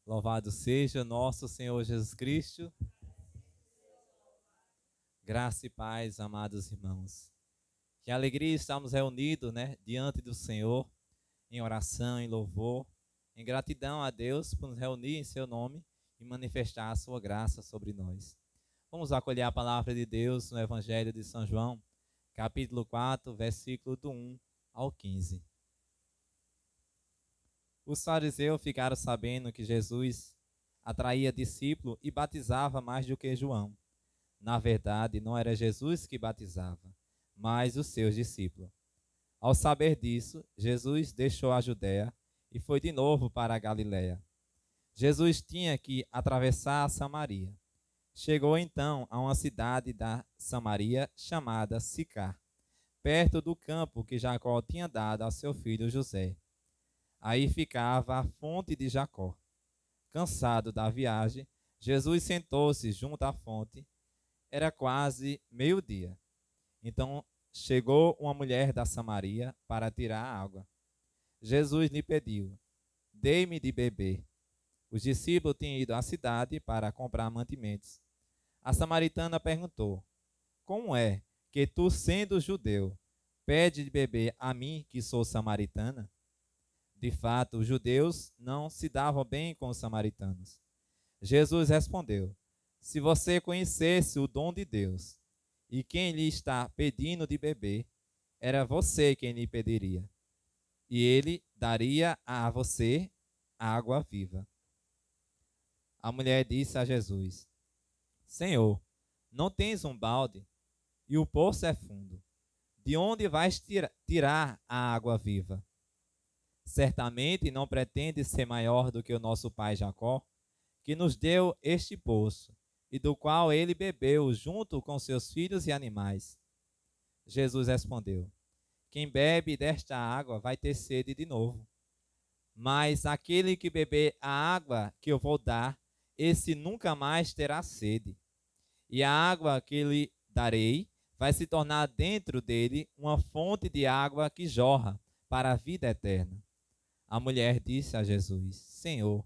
Louvado seja nosso Senhor Jesus Cristo. Graça e paz, amados irmãos. Que alegria estarmos reunidos, diante do Senhor, em oração, em louvor, em gratidão a Deus por nos reunir em seu nome e manifestar a sua graça sobre nós. Vamos acolher a palavra de Deus no Evangelho de São João, capítulo 4, versículo do 1 ao 15. Os fariseus ficaram sabendo que Jesus atraía discípulos e batizava mais do que João. Na verdade, não era Jesus que batizava, mas os seus discípulos. Ao saber disso, Jesus deixou a Judéia e foi de novo para a Galiléia. Jesus tinha que atravessar a Samaria. Chegou então a uma cidade da Samaria chamada Sicar, perto do campo que Jacó tinha dado a seu filho José. Aí ficava a fonte de Jacó. Cansado da viagem, Jesus sentou-se junto à fonte. Era quase meio-dia. Então chegou uma mulher da Samaria para tirar a água. Jesus lhe pediu: dê-me de beber. Os discípulos tinham ido à cidade para comprar mantimentos. A samaritana perguntou: como é que tu, sendo judeu, pede de beber a mim, que sou samaritana? De fato, os judeus não se davam bem com os samaritanos. Jesus respondeu: se você conhecesse o dom de Deus e quem lhe está pedindo de beber, era você quem lhe pediria, e ele daria a você água viva. A mulher disse a Jesus: Senhor, não tens um balde e o poço é fundo. De onde vais tirar a água viva? Certamente não pretende ser maior do que o nosso pai Jacó, que nos deu este poço, e do qual ele bebeu junto com seus filhos e animais. Jesus respondeu: quem bebe desta água vai ter sede de novo. Mas aquele que beber a água que eu vou dar, esse nunca mais terá sede. E a água que lhe darei vai se tornar dentro dele uma fonte de água que jorra para a vida eterna. A mulher disse a Jesus: Senhor,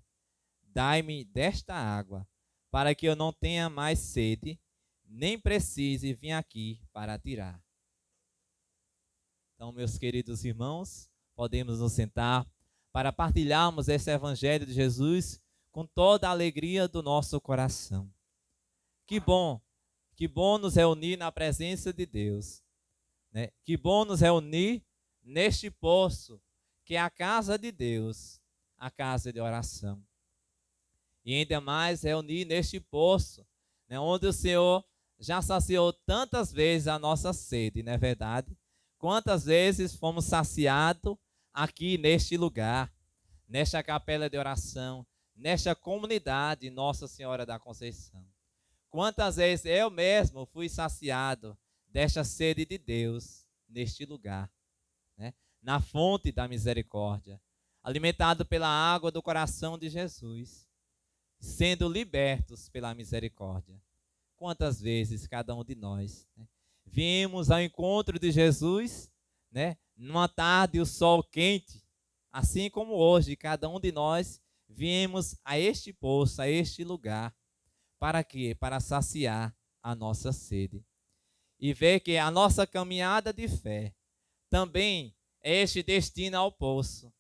dai-me desta água, para que eu não tenha mais sede, nem precise vir aqui para tirar. Então, meus queridos irmãos, podemos nos sentar para partilharmos esse Evangelho de Jesus com toda a alegria do nosso coração. Que bom nos reunir na presença de Deus, né? Que bom nos reunir neste poço, que é a casa de Deus, a casa de oração. E ainda mais reunir neste poço, né, onde o Senhor já saciou tantas vezes a nossa sede, não é verdade? Quantas vezes fomos saciados aqui neste lugar, nesta capela de oração, nesta comunidade Nossa Senhora da Conceição. Quantas vezes eu mesmo fui saciado desta sede de Deus neste lugar, né? Na fonte da misericórdia, alimentado pela água do coração de Jesus, sendo libertos pela misericórdia. Quantas vezes cada um de nós, né, viemos ao encontro de Jesus, né, numa tarde o sol quente, assim como hoje cada um de nós viemos a este poço, a este lugar. Para quê? Para saciar a nossa sede. E ver que a nossa caminhada de fé também é este destino ao poço.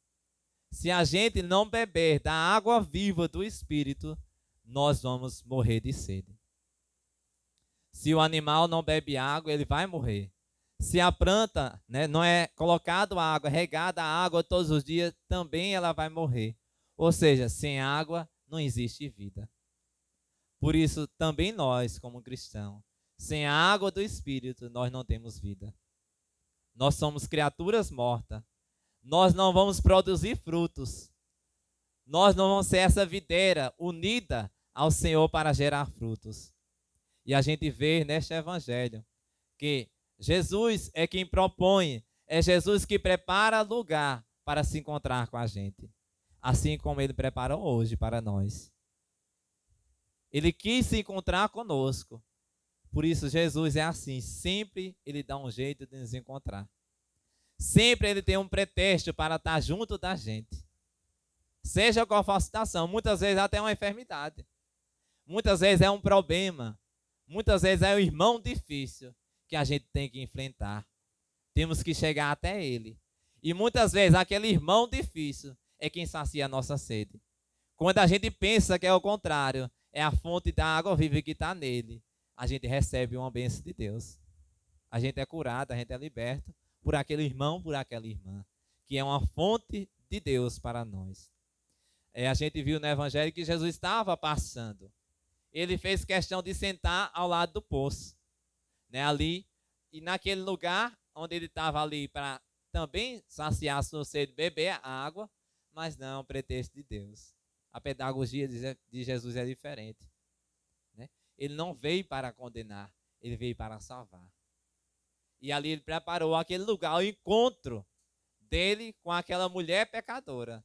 Se a gente não beber da água viva do Espírito, nós vamos morrer de sede. Se o animal não bebe água, ele vai morrer. Se a planta, né, não é colocada a água, regada a água todos os dias, também ela vai morrer. Ou seja, sem água não existe vida. Por isso, também nós, como cristãos, sem a água do Espírito, nós não temos vida. Nós somos criaturas mortas. Nós não vamos produzir frutos. Nós não vamos ser essa videira unida ao Senhor para gerar frutos. E a gente vê neste evangelho que Jesus é quem propõe, é Jesus que prepara lugar para se encontrar com a gente. Assim como ele preparou hoje para nós. Ele quis se encontrar conosco. Por isso Jesus é assim, sempre ele dá um jeito de nos encontrar. Sempre ele tem um pretexto para estar junto da gente. Seja qual for a situação, muitas vezes até uma enfermidade. Muitas vezes é um problema. Muitas vezes é um irmão difícil que a gente tem que enfrentar. Temos que chegar até ele. E muitas vezes aquele irmão difícil é quem sacia a nossa sede. Quando a gente pensa que é o contrário, é a fonte da água viva que está nele, a gente recebe uma bênção de Deus. A gente é curado, a gente é liberto por aquele irmão, por aquela irmã, que é uma fonte de Deus para nós. A gente viu no Evangelho que Jesus estava passando. Ele fez questão de sentar ao lado do poço, né, ali, e naquele lugar onde ele estava ali para também saciar a sua sede, beber a água, mas não, pretexto de Deus. A pedagogia de Jesus é diferente, né? Ele não veio para condenar, ele veio para salvar. E ali ele preparou aquele lugar, o encontro dele com aquela mulher pecadora.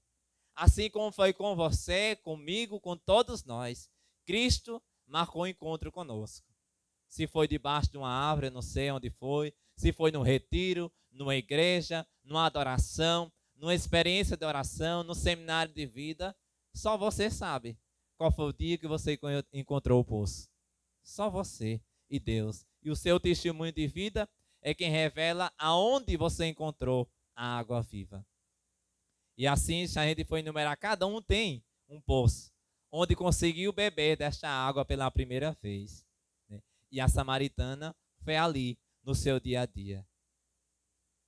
Assim como foi com você, comigo, com todos nós, Cristo marcou um encontro conosco. Se foi debaixo de uma árvore, não sei onde foi, se foi num retiro, numa igreja, numa adoração, numa experiência de oração, num seminário de vida, só você sabe qual foi o dia que você encontrou o poço. Só você e Deus. E o seu testemunho de vida é quem revela aonde você encontrou a água viva. E assim, se a gente for enumerar, cada um tem um poço onde conseguiu beber desta água pela primeira vez, né? E a samaritana foi ali, no seu dia a dia,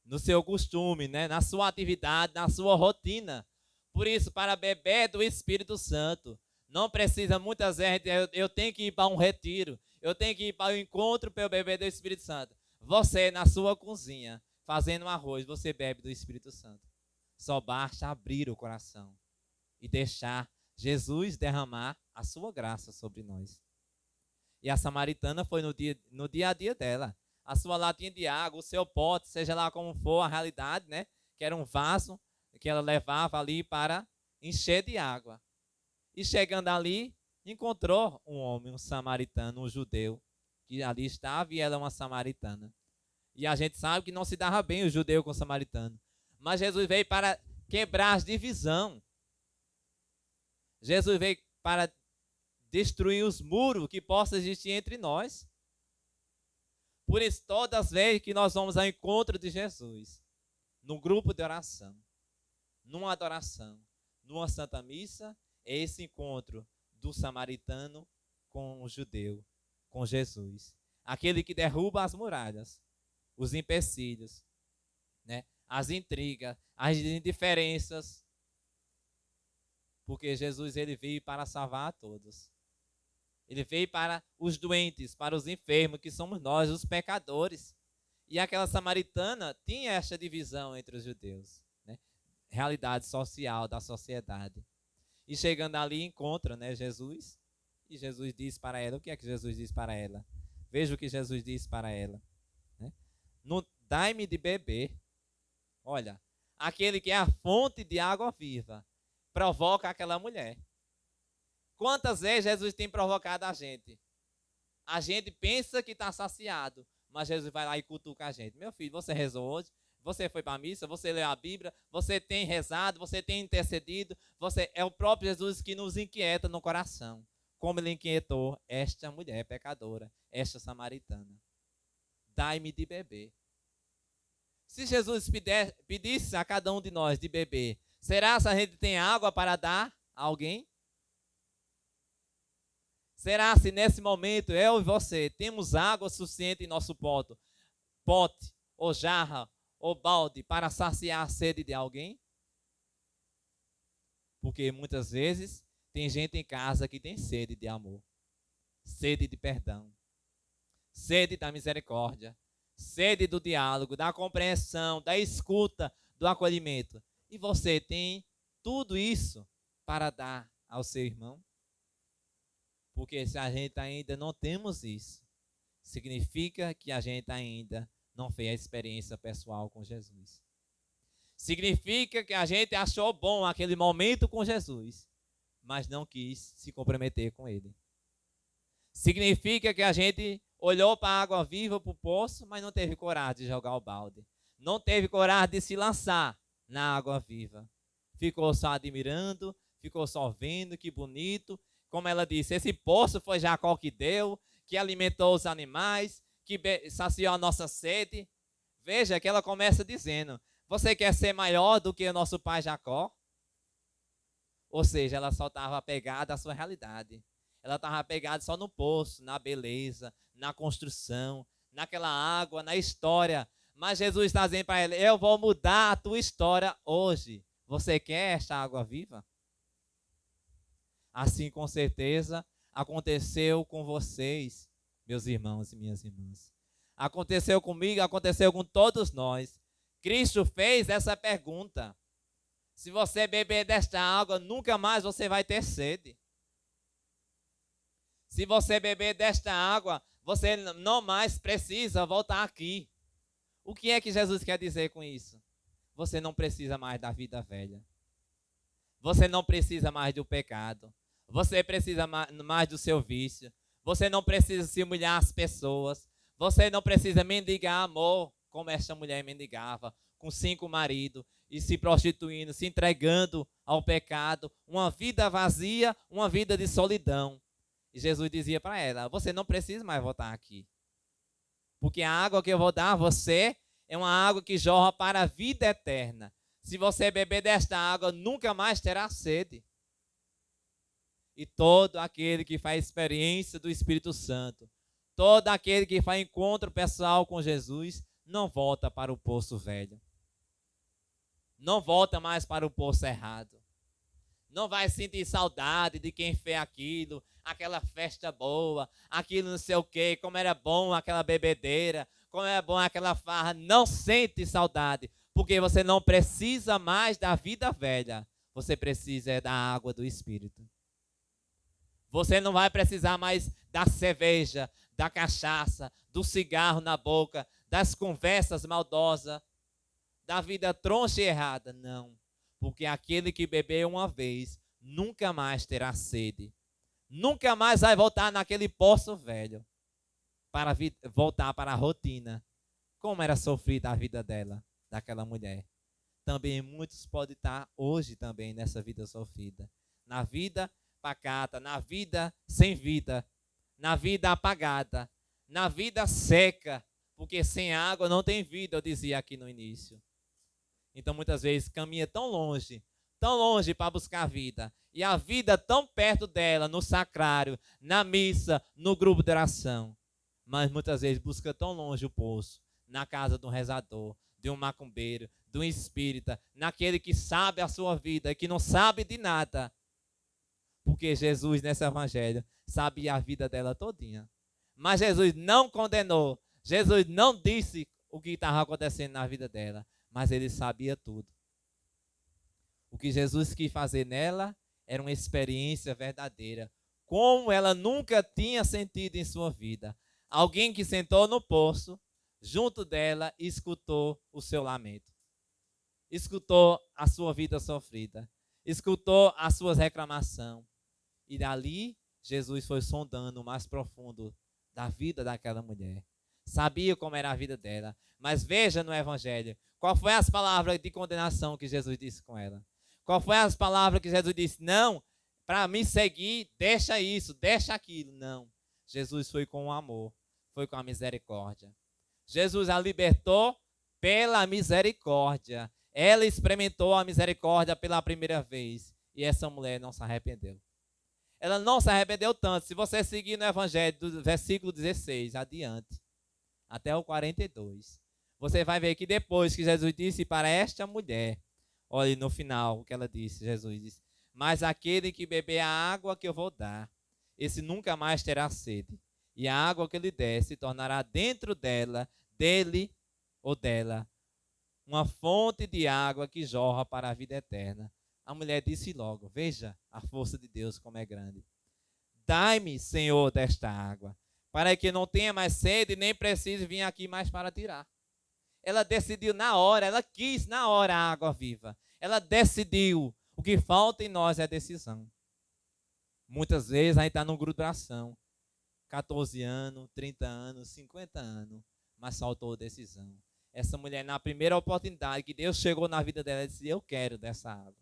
no seu costume, né? Na sua atividade, na sua rotina. Por isso, para beber do Espírito Santo, não precisa muitas vezes, eu tenho que ir para um retiro, eu tenho que ir para o encontro para eu beber do Espírito Santo. Você, na sua cozinha, fazendo um arroz, você bebe do Espírito Santo. Só basta abrir o coração e deixar Jesus derramar a sua graça sobre nós. E a samaritana foi no dia a dia dela. A sua latinha de água, o seu pote, seja lá como for a realidade, né? Que era um vaso que ela levava ali para encher de água. E chegando ali, encontrou um homem, um samaritano, um judeu, que ali estava e ela é uma samaritana. E a gente sabe que não se dava bem o judeu com o samaritano. Mas Jesus veio para quebrar as divisões. Jesus veio para destruir os muros que possam existir entre nós. Por isso, todas as vezes que nós vamos ao encontro de Jesus, num grupo de oração, numa adoração, numa santa missa, é esse encontro do samaritano com o judeu, com Jesus. Aquele que derruba as muralhas, os empecilhos, né? As intrigas, as indiferenças. Porque Jesus ele veio para salvar a todos. Ele veio para os doentes, para os enfermos, que somos nós, os pecadores. E aquela samaritana tinha esta divisão entre os judeus, né? Realidade social da sociedade. E chegando ali encontra, né, Jesus. E Jesus diz para ela, o que é que Jesus diz para ela? Veja o que Jesus diz para ela, né? Dai-me de beber. Olha, aquele que é a fonte de água viva provoca aquela mulher. Quantas vezes Jesus tem provocado a gente? A gente pensa que está saciado, mas Jesus vai lá e cutuca a gente. Meu filho, você rezou hoje? Você foi para a missa? Você leu a Bíblia? Você tem rezado? Você tem intercedido? É o próprio Jesus que nos inquieta no coração. Como ele inquietou esta mulher pecadora, esta samaritana. Dai-me de beber. Se Jesus pedisse a cada um de nós de beber, será que a gente tem água para dar a alguém? Será se nesse momento eu e você temos água suficiente em nosso pote, ou jarra, ou balde para saciar a sede de alguém? Porque muitas vezes tem gente em casa que tem sede de amor, sede de perdão, sede da misericórdia, sede do diálogo, da compreensão, da escuta, do acolhimento. E você tem tudo isso para dar ao seu irmão? Porque se a gente ainda não temos isso, significa que a gente ainda não fez a experiência pessoal com Jesus. Significa que a gente achou bom aquele momento com Jesus, mas não quis se comprometer com ele. Significa que a gente olhou para a água viva, para o poço, mas não teve coragem de jogar o balde. Não teve coragem de se lançar na água viva. Ficou só admirando, ficou só vendo, que bonito. Como ela disse, esse poço foi Jacó que deu, que alimentou os animais, que saciou a nossa sede. Veja que ela começa dizendo, você quer ser maior do que o nosso pai Jacó? Ou seja, ela só estava apegada à sua realidade. Ela estava apegada só no poço, na beleza, na construção, naquela água, na história. Mas Jesus está dizendo para ela, eu vou mudar a tua história hoje. Você quer esta água viva? Assim, com certeza, aconteceu com vocês, meus irmãos e minhas irmãs. Aconteceu comigo, aconteceu com todos nós. Cristo fez essa pergunta. Se você beber desta água, nunca mais você vai ter sede. Se você beber desta água, você não mais precisa voltar aqui. O que é que Jesus quer dizer com isso? Você não precisa mais da vida velha. Você não precisa mais do pecado. Você precisa mais do seu vício. Você não precisa se humilhar às pessoas. Você não precisa mendigar amor, como esta mulher mendigava, com 5 maridos, e se prostituindo, se entregando ao pecado. Uma vida vazia, uma vida de solidão. E Jesus dizia para ela, você não precisa mais voltar aqui. Porque a água que eu vou dar a você é uma água que jorra para a vida eterna. Se você beber desta água, nunca mais terá sede. E todo aquele que faz experiência do Espírito Santo, todo aquele que faz encontro pessoal com Jesus, não volta para o poço velho. Não volta mais para o poço errado. Não vai sentir saudade de quem fez aquilo, aquela festa boa, aquilo não sei o quê, como era bom aquela bebedeira, como era bom aquela farra. Não sente saudade, porque você não precisa mais da vida velha. Você precisa da água do Espírito. Você não vai precisar mais da cerveja, da cachaça, do cigarro na boca, das conversas maldosas, da vida troncha e errada. Não. Porque aquele que bebeu uma vez, nunca mais terá sede. Nunca mais vai voltar naquele poço velho, para voltar para a rotina. Como era sofrida a vida dela, daquela mulher. Também muitos podem estar hoje também nessa vida sofrida. Na vida pacata, na vida sem vida, na vida apagada, na vida seca, porque sem água não tem vida, eu dizia aqui no início. Então muitas vezes caminha tão longe para buscar a vida, e a vida tão perto dela, no sacrário, na missa, no grupo de oração, mas muitas vezes busca tão longe o poço, na casa de um rezador, de um macumbeiro, de um espírita, naquele que sabe a sua vida, que não sabe de nada, porque Jesus nesse evangelho sabia a vida dela todinha. Mas Jesus não condenou, Jesus não disse o que estava acontecendo na vida dela, mas ele sabia tudo. O que Jesus quis fazer nela era uma experiência verdadeira, como ela nunca tinha sentido em sua vida. Alguém que sentou no poço, junto dela, e escutou o seu lamento. Escutou a sua vida sofrida. Escutou as suas reclamações. E dali, Jesus foi sondando o mais profundo da vida daquela mulher. Sabia como era a vida dela. Mas veja no Evangelho, qual foi as palavras de condenação que Jesus disse com ela? Qual foi as palavras que Jesus disse? Não, para me seguir, deixa isso, deixa aquilo. Não. Jesus foi com o amor, foi com a misericórdia. Jesus a libertou pela misericórdia. Ela experimentou a misericórdia pela primeira vez. E essa mulher não se arrependeu. Ela não se arrependeu tanto. Se você seguir no Evangelho, do versículo 16 adiante, até o 42, você vai ver que depois que Jesus disse para esta mulher, olha no final o que ela disse, Jesus disse, mas aquele que beber a água que eu vou dar, esse nunca mais terá sede. E a água que ele der se tornará dentro dela, dele ou dela, uma fonte de água que jorra para a vida eterna. A mulher disse logo, veja a força de Deus como é grande. Dai-me, Senhor, desta água, para que não tenha mais sede, nem precise vir aqui mais para tirar. Ela decidiu na hora, ela quis na hora a água viva. Ela decidiu. O que falta em nós é decisão. Muitas vezes a gente está num grupo de oração. 14 anos, 30 anos, 50 anos, mas faltou decisão. Essa mulher, na primeira oportunidade que Deus chegou na vida dela, disse, eu quero dessa água.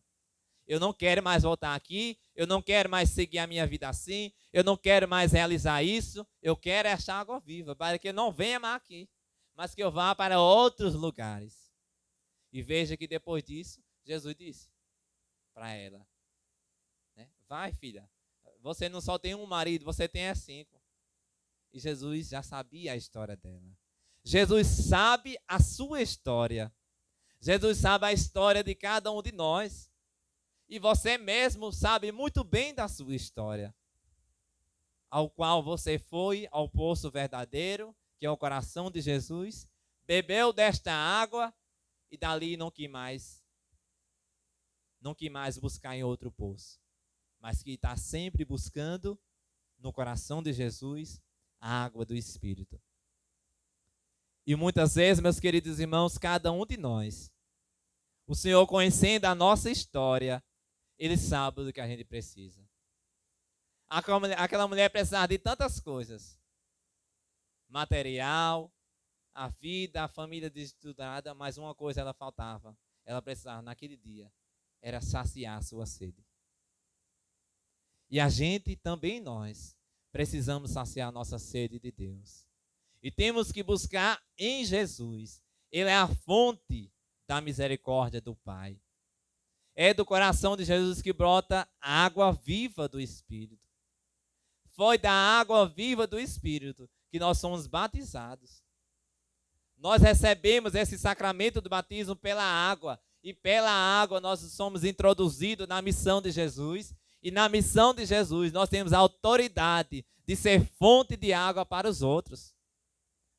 Eu não quero mais voltar aqui, eu não quero mais seguir a minha vida assim, eu não quero mais realizar isso, eu quero achar água viva, para que eu não venha mais aqui, mas que eu vá para outros lugares. E veja que depois disso, Jesus disse para ela, né? Vai, filha, você não só tem um marido, você tem 5. E Jesus já sabia a história dela. Jesus sabe a sua história. Jesus sabe a história de cada um de nós. E você mesmo sabe muito bem da sua história. Ao qual você foi ao poço verdadeiro, que é o coração de Jesus, bebeu desta água e dali não quis mais buscar em outro poço. Mas que está sempre buscando no coração de Jesus a água do Espírito. E muitas vezes, meus queridos irmãos, cada um de nós, o Senhor conhecendo a nossa história, Ele sabe do que a gente precisa. Aquela mulher precisava de tantas coisas. Material, a vida, a família desestudada, mas uma coisa ela faltava. Ela precisava, naquele dia, era saciar a sua sede. E a gente, também nós, precisamos saciar a nossa sede de Deus. E temos que buscar em Jesus. Ele é a fonte da misericórdia do Pai. É do coração de Jesus que brota a água viva do Espírito. Foi da água viva do Espírito que nós somos batizados. Nós recebemos esse sacramento do batismo pela água. E pela água nós somos introduzidos na missão de Jesus. E na missão de Jesus nós temos a autoridade de ser fonte de água para os outros.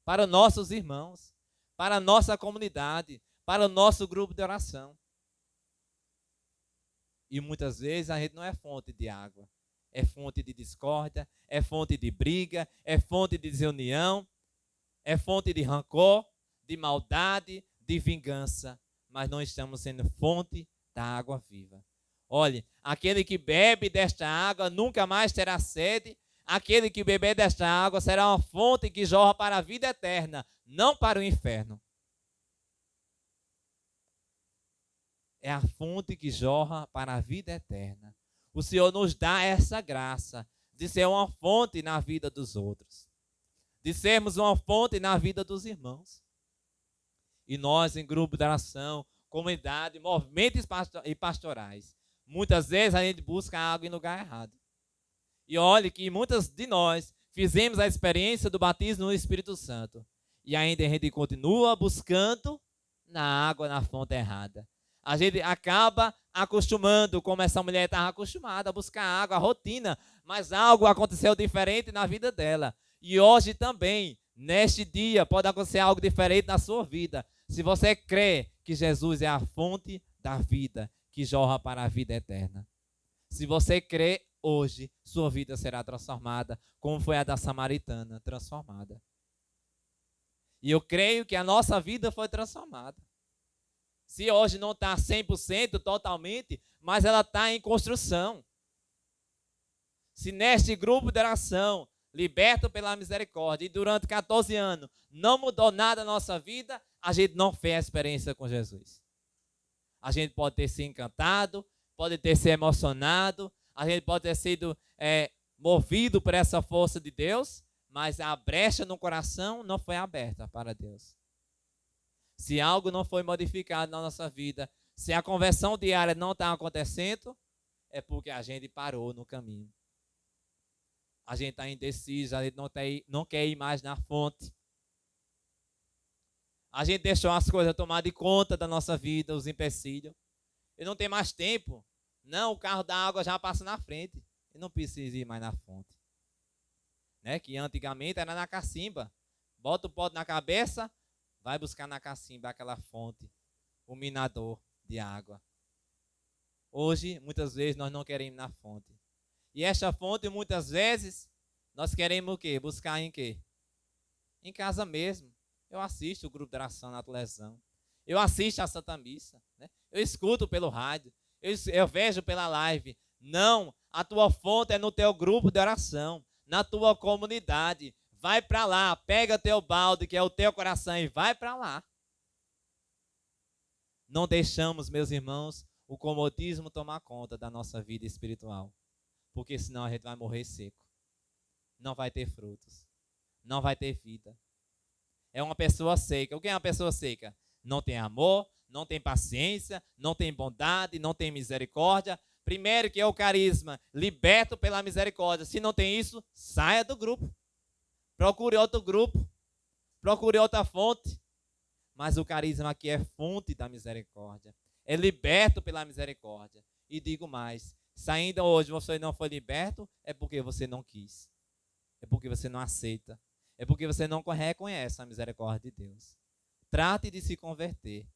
Para os nossos irmãos. Para a nossa comunidade. Para o nosso grupo de oração. E muitas vezes a gente não é fonte de água. É fonte de discórdia, é fonte de briga, é fonte de desunião, é fonte de rancor, de maldade, de vingança. Mas não estamos sendo fonte da água viva. Olhe, aquele que bebe desta água nunca mais terá sede. Aquele que beber desta água será uma fonte que jorra para a vida eterna, não para o inferno. É a fonte que jorra para a vida eterna. O Senhor nos dá essa graça de ser uma fonte na vida dos outros. De sermos uma fonte na vida dos irmãos. E nós, em grupo de oração, comunidade, movimentos e pastorais, muitas vezes a gente busca água em lugar errado. E olhe que muitas de nós fizemos a experiência do batismo no Espírito Santo. E ainda a gente continua buscando na água, na fonte errada. A gente acaba acostumando, como essa mulher estava acostumada a buscar água, a rotina, mas algo aconteceu diferente na vida dela. E hoje também, neste dia, pode acontecer algo diferente na sua vida. Se você crê que Jesus é a fonte da vida, que jorra para a vida eterna. Se você crê, hoje, sua vida será transformada, como foi a da samaritana, transformada. E eu creio que a nossa vida foi transformada. Se hoje não está 100% totalmente, mas ela está em construção. Se neste grupo de oração, liberto pela misericórdia, e durante 14 anos não mudou nada na nossa vida, a gente não fez a experiência com Jesus. A gente pode ter se encantado, pode ter se emocionado, a gente pode ter sido movido por essa força de Deus, mas a brecha no coração não foi aberta para Deus. Se algo não foi modificado na nossa vida, se a conversão diária não está acontecendo, é porque a gente parou no caminho. A gente está indeciso, a gente não quer ir mais na fonte. A gente deixou as coisas tomar de conta da nossa vida, os empecilhos. Eu não tenho mais tempo. Não, o carro da água já passa na frente. Eu não preciso ir mais na fonte. Né? Que antigamente era na cacimba. Bota o pote na cabeça, vai buscar na cacimba aquela fonte, o minador de água. Hoje, muitas vezes, nós não queremos ir na fonte. E esta fonte, muitas vezes, nós queremos o quê? Buscar em quê? Em casa mesmo. Eu assisto o grupo de oração na televisão. Eu assisto a Santa Missa. Né? Eu escuto pelo rádio. Eu vejo pela live. Não, a tua fonte é no teu grupo de oração, na tua comunidade. Vai para lá, pega teu balde, que é o teu coração, e vai para lá. Não deixamos, meus irmãos, o comodismo tomar conta da nossa vida espiritual. Porque senão a gente vai morrer seco. Não vai ter frutos. Não vai ter vida. É uma pessoa seca. O que é uma pessoa seca? Não tem amor, não tem paciência, não tem bondade, não tem misericórdia. Primeiro que é o carisma, liberto pela misericórdia. Se não tem isso, saia do grupo. Procure outro grupo. Procure outra fonte. Mas o carisma aqui é fonte da misericórdia. É liberto pela misericórdia. E digo mais, se ainda hoje você não foi liberto, é porque você não quis. É porque você não aceita. É porque você não reconhece a misericórdia de Deus. Trate de se converter.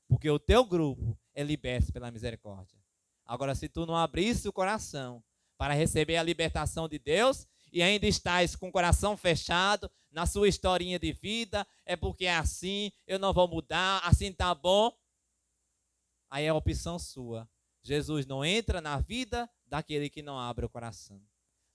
Porque o teu grupo é liberto pela misericórdia. Agora, se tu não abrisse o coração para receber a libertação de Deus e ainda estás com o coração fechado na sua historinha de vida, é porque é assim, eu não vou mudar, assim tá bom. Aí é a opção sua. Jesus não entra na vida daquele que não abre o coração.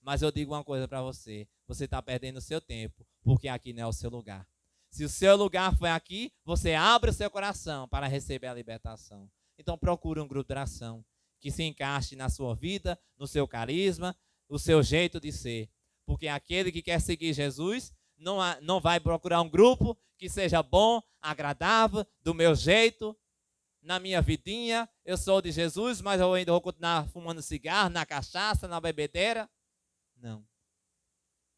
Mas eu digo uma coisa para você. Você está perdendo o seu tempo, porque aqui não é o seu lugar. Se o seu lugar foi aqui, você abre o seu coração para receber a libertação. Então procure um grupo de oração que se encaixe na sua vida, no seu carisma, no seu jeito de ser. Porque aquele que quer seguir Jesus não vai procurar um grupo que seja bom, agradável, do meu jeito, na minha vidinha. Eu sou de Jesus, mas eu ainda vou continuar fumando cigarro, na cachaça, na bebedeira. Não.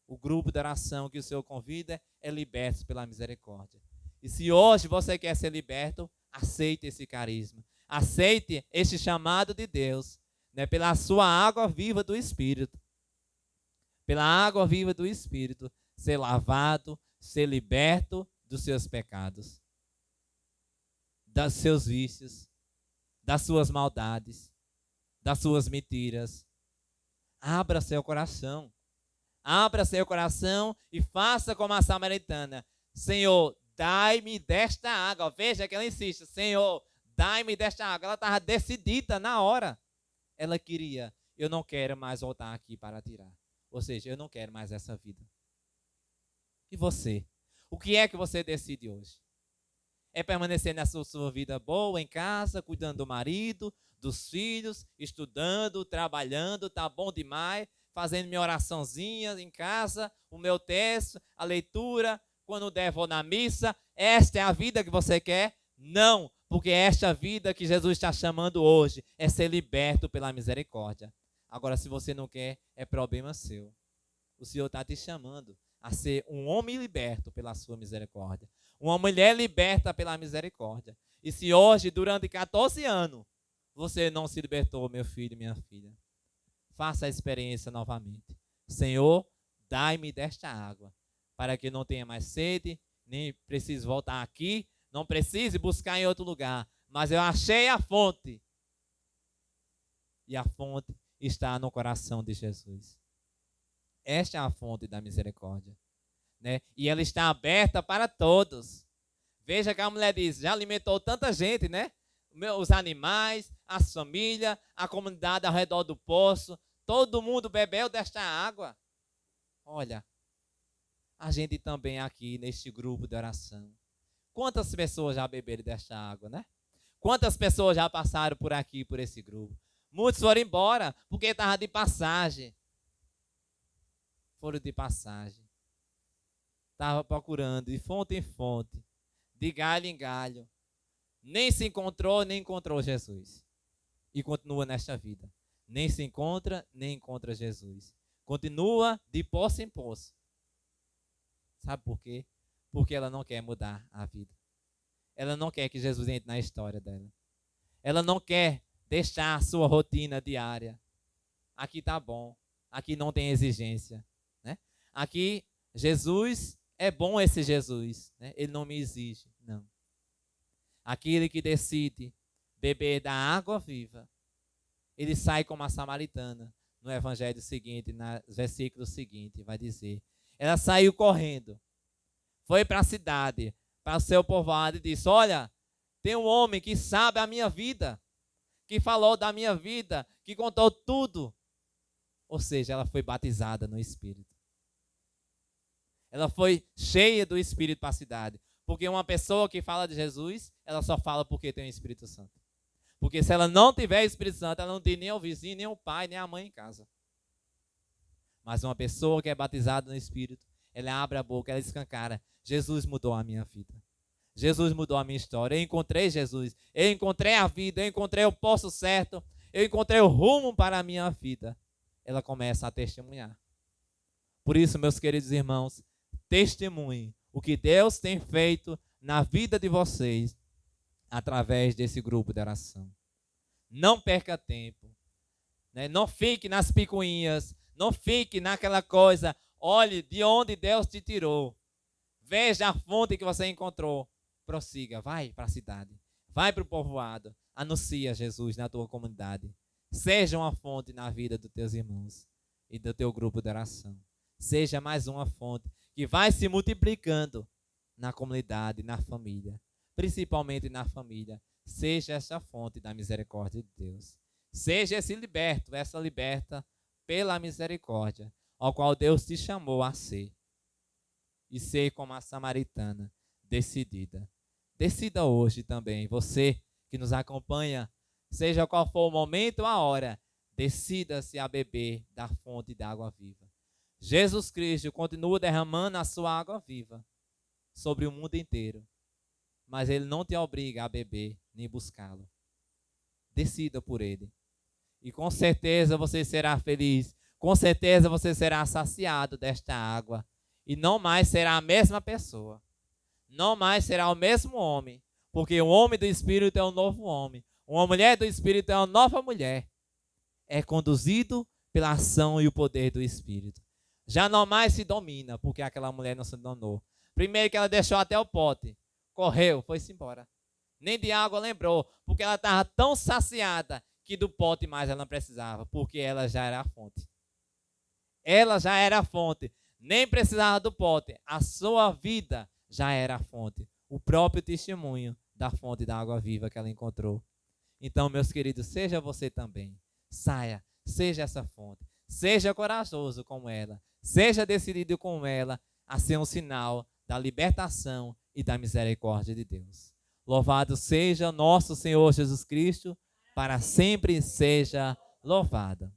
O grupo de oração que o Senhor convida é liberto pela misericórdia. E se hoje você quer ser liberto, aceite esse carisma. Aceite este chamado de Deus, né, pela sua água viva do Espírito. Pela água viva do Espírito, ser lavado, ser liberto dos seus pecados, dos seus vícios, das suas maldades, das suas mentiras. Abra seu coração. Abra seu coração e faça como a samaritana. Senhor, dai-me desta água. Veja que ela insiste. Senhor, dai-me desta água. Ela estava decidida na hora. Ela queria. Eu não quero mais voltar aqui para tirar. Ou seja, eu não quero mais essa vida. E você? O que é que você decide hoje? É permanecer nessa sua vida boa em casa, cuidando do marido, dos filhos, estudando, trabalhando, tá bom demais, fazendo minha oraçãozinha em casa, o meu texto, a leitura, quando der vou na missa. Esta é a vida que você quer? Não, porque esta vida que Jesus está chamando hoje é ser liberto pela misericórdia. Agora, se você não quer, é problema seu. O Senhor está te chamando a ser um homem liberto pela sua misericórdia. Uma mulher liberta pela misericórdia. E se hoje, durante 14 anos, você não se libertou, meu filho e minha filha, faça a experiência novamente. Senhor, dai-me desta água, para que eu não tenha mais sede, nem precise voltar aqui, não precise buscar em outro lugar, mas eu achei a fonte. E a fonte está no coração de Jesus. Esta é a fonte da misericórdia, né? E ela está aberta para todos. Veja que a mulher diz, já alimentou tanta gente, né? Os animais, as famílias, a comunidade ao redor do poço, todo mundo bebeu desta água. Olha, a gente também aqui neste grupo de oração. Quantas pessoas já beberam desta água, né? Quantas pessoas já passaram por aqui, por esse grupo? Muitos foram embora porque estavam de passagem. Foram de passagem. Estava procurando de fonte em fonte, de galho em galho. Nem se encontrou, nem encontrou Jesus. E continua nesta vida. Nem se encontra, nem encontra Jesus. Continua de poço em poço. Sabe por quê? Porque ela não quer mudar a vida. Ela não quer que Jesus entre na história dela. Ela não quer deixar a sua rotina diária. Aqui tá bom. Aqui não tem exigência, né? Aqui, Jesus, é bom esse Jesus, né? Ele não me exige, não. Aquele que decide beber da água viva, ele sai como a samaritana. No evangelho seguinte, no versículo seguinte, vai dizer: ela saiu correndo, foi para a cidade, para o seu povoado e disse: olha, tem um homem que sabe a minha vida, que falou da minha vida, que contou tudo. Ou seja, ela foi batizada no Espírito. Ela foi cheia do Espírito para a cidade. Porque uma pessoa que fala de Jesus, ela só fala porque tem o Espírito Santo. Porque se ela não tiver Espírito Santo, ela não tem nem o vizinho, nem o pai, nem a mãe em casa. Mas uma pessoa que é batizada no Espírito, ela abre a boca, ela escancara. Jesus mudou a minha vida. Jesus mudou a minha história. Eu encontrei Jesus. Eu encontrei a vida. Eu encontrei o poço certo. Eu encontrei o rumo para a minha vida. Ela começa a testemunhar. Por isso, meus queridos irmãos, testemunhem o que Deus tem feito na vida de vocês através desse grupo de oração. Não perca tempo. Né? Não fique nas picuinhas. Não fique naquela coisa. Olhe de onde Deus te tirou. Veja a fonte que você encontrou. Prossiga, vai para a cidade. Vai para o povoado. Anuncia Jesus na tua comunidade. Seja uma fonte na vida dos teus irmãos e do teu grupo de oração. Seja mais uma fonte que vai se multiplicando na comunidade, na família. Principalmente na família. Seja essa fonte da misericórdia de Deus. Seja esse liberto, essa liberta pela misericórdia, ao qual Deus te chamou a ser. E ser como a samaritana, decidida. Decida hoje também, você que nos acompanha, seja qual for o momento ou a hora, decida-se a beber da fonte da água viva. Jesus Cristo continua derramando a sua água viva sobre o mundo inteiro, mas Ele não te obriga a beber nem buscá-lo. Decida por Ele. E com certeza você será feliz, com certeza você será saciado desta água, e não mais será a mesma pessoa. Não mais será o mesmo homem, porque o homem do Espírito é um novo homem. Uma mulher do Espírito é uma nova mulher. É conduzido pela ação e o poder do Espírito. Já não mais se domina, porque aquela mulher não se dominou. Primeiro que ela deixou até o pote. Correu, foi-se embora. Nem de água lembrou, porque ela estava tão saciada que do pote mais ela não precisava, porque ela já era a fonte. Ela já era a fonte. Nem precisava do pote. A sua vida já era a fonte, o próprio testemunho da fonte da água viva que ela encontrou. Então, meus queridos, seja você também. Saia, seja essa fonte. Seja corajoso como ela. Seja decidido como ela a ser um sinal da libertação e da misericórdia de Deus. Louvado seja nosso Senhor Jesus Cristo, para sempre seja louvado.